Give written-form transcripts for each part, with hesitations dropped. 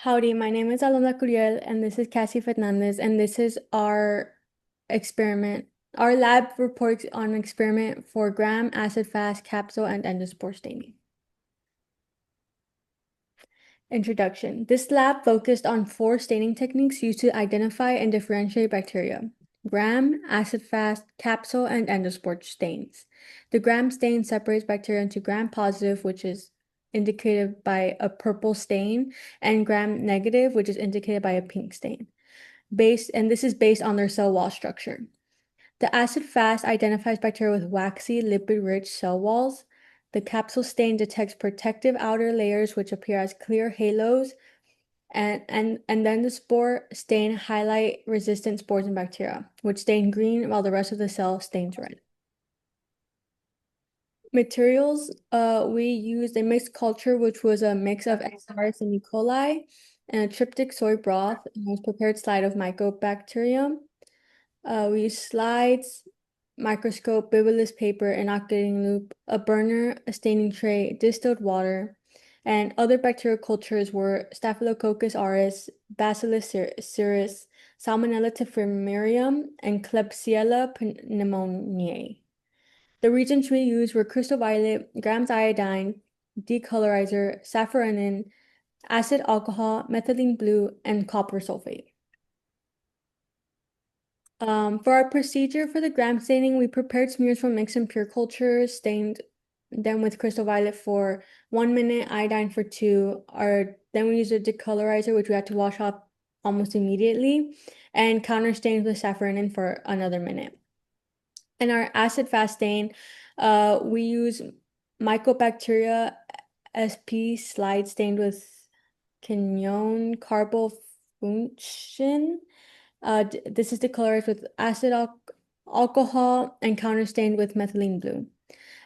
Howdy, my name is Alondra Curiel, and this is Cassie Fernandez, and this is our experiment. Our lab reports on an experiment for gram, acid fast, capsule, and endospore staining. Introduction. This lab focused on 4 staining techniques used to identify and differentiate bacteria: gram, acid fast, capsule, and endospore stains. The gram stain separates bacteria into gram positive, which is indicated by a purple stain, and gram negative, which is indicated by a pink stain. This is based on their cell wall structure. The acid fast identifies bacteria with waxy, lipid-rich cell walls. The capsule stain detects protective outer layers which appear as clear halos, and then the spore stain highlight resistant spores and bacteria, which stain green while the rest of the cell stains red. Materials, we used a mixed culture, which was a mix of XRs and E. coli, and a tryptic soy broth, and was prepared slide of mycobacterium. We used slides, microscope, bibulous paper, inoculating loop, a burner, a staining tray, distilled water, and other bacterial cultures were Staphylococcus aureus, Bacillus cereus, Salmonella typhimurium, and Klebsiella pneumoniae. The reagents we used were crystal violet, grams iodine, decolorizer, safranin, acid alcohol, methylene blue, and copper sulfate. For our procedure for the gram staining, we prepared smears from mixed and pure cultures, stained them with crystal violet for 1 minute, iodine for 2. Then we used a decolorizer, which we had to wash off almost immediately, and counterstained with safranin for another minute. And our acid fast stain, we use Mycobacteria sp slide stained with quinone carbofuncin. This is decolorized with acid alcohol and counterstained with methylene blue.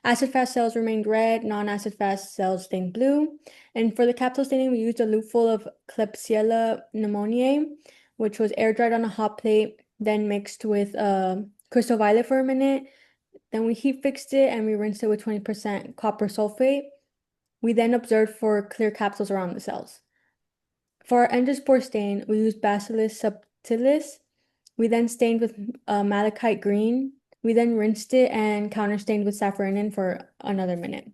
Acid fast cells remained red, non-acid fast cells stained blue. And for the capsule staining, we used a loop full of Klebsiella pneumoniae, which was air dried on a hot plate, then mixed with crystal violet for a minute. Then we heat fixed it and we rinsed it with 20% copper sulfate. We then observed for clear capsules around the cells. For our endospore stain, we used Bacillus subtilis. We then stained with malachite green. We then rinsed it and counterstained with safranin for another minute.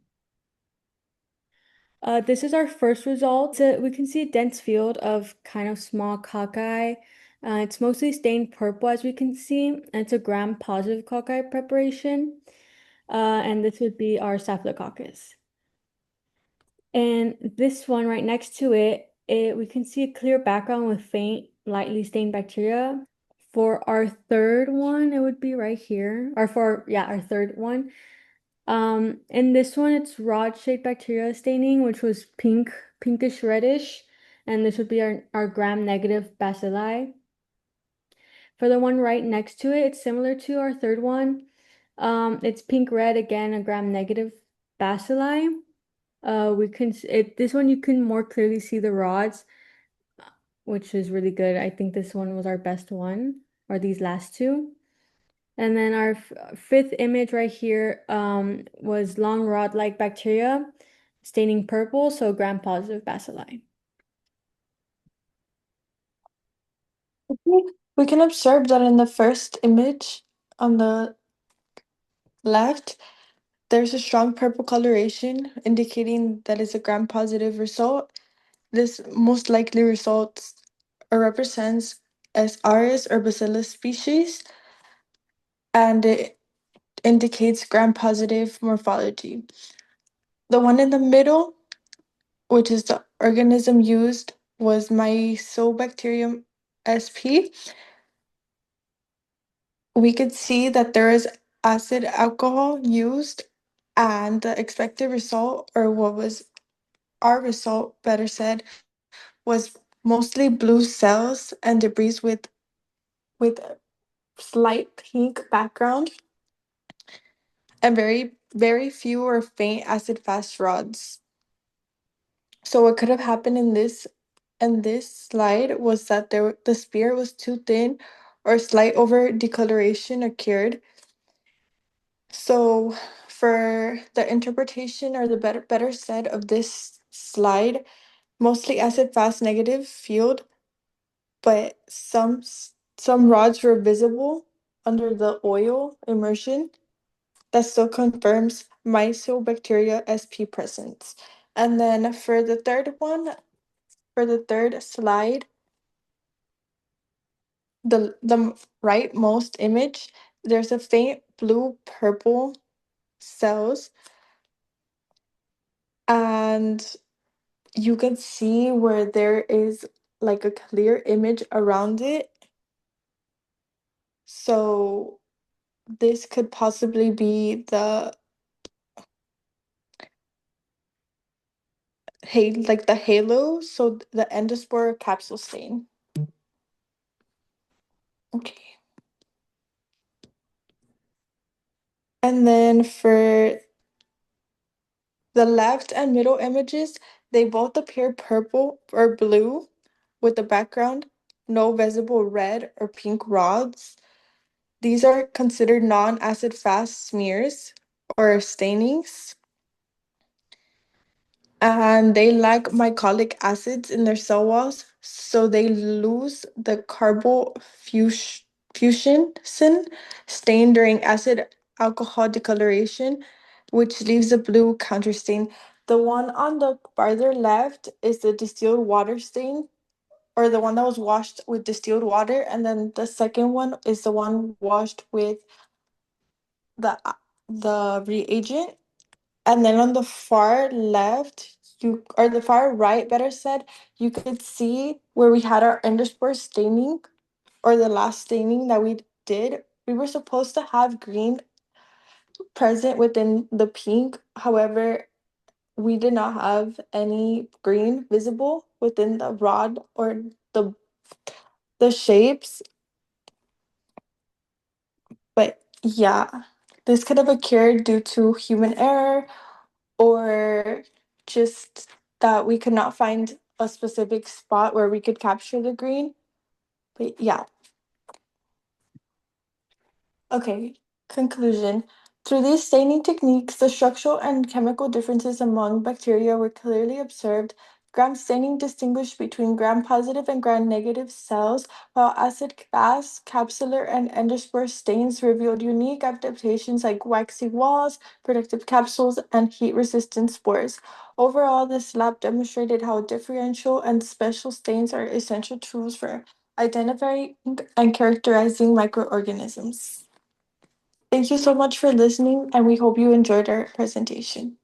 This is our first result. We can see a dense field of kind of small cocci. It's mostly stained purple, as we can see, and it's a gram-positive cocci preparation. And this would be our staphylococcus. And this one right next to it, we can see a clear background with faint, lightly stained bacteria. For our third one, it would be right here. Our third one. In this one, it's rod-shaped bacteria staining, which was pinkish reddish, and this would be our gram-negative bacilli. For the one right next to it, it's similar to our third one. It's pink-red, again, a gram-negative bacilli. This one you can more clearly see the rods, which is really good. I think this one was our best one, or these last two. And then our fifth image right here was long rod-like bacteria staining purple, so gram-positive bacilli. Okay. We can observe that in the first image on the left, there's a strong purple coloration indicating that it's a gram-positive result. This most likely results or represents as Ares or Bacillus species, and it indicates gram-positive morphology. The one in the middle, which is the organism used, was Mycobacterium sp. We could see that there is acid alcohol used, and the expected result, or what was our result, better said, was mostly blue cells and debris with a slight pink background and very few or faint acid fast rods. So what could have happened in this slide was that the spear was too thin or slight over decoloration occurred. So for the interpretation, or the better said, of this slide, mostly acid-fast negative field, but some rods were visible under the oil immersion that still confirms mycobacteria sp presence. And then for the third one, for the third slide, the rightmost image, there's a faint blue purple cells, and you can see where there is like a clear image around it. So this could possibly be the halo, so the endospore capsule stain. Okay. And then for the left and middle images, they both appear purple or blue with the background, no visible red or pink rods. These are considered non-acid fast smears or stainings, and they lack mycolic acids in their cell walls, so they lose the fusion stain during acid alcohol decoloration, which leaves a blue counterstain. The one on the farther left is the distilled water stain, or the one that was washed with distilled water, and then the second one is the one washed with the the reagent. And then on the far left, or the far right, better said, you could see where we had our underscore staining, or the last staining that we did. We were supposed to have green present within the pink. However, we did not have any green visible within the rod or the the shapes. But yeah, this could have occurred due to human error, or just that we could not find a specific spot where we could capture the green. But yeah, okay. Conclusion. Through these staining techniques, the structural and chemical differences among bacteria were clearly observed. Gram staining distinguished between gram-positive and gram-negative cells, while acid-fast, capsular, and endospore stains revealed unique adaptations like waxy walls, protective capsules, and heat-resistant spores. Overall, this lab demonstrated how differential and special stains are essential tools for identifying and characterizing microorganisms. Thank you so much for listening, and we hope you enjoyed our presentation.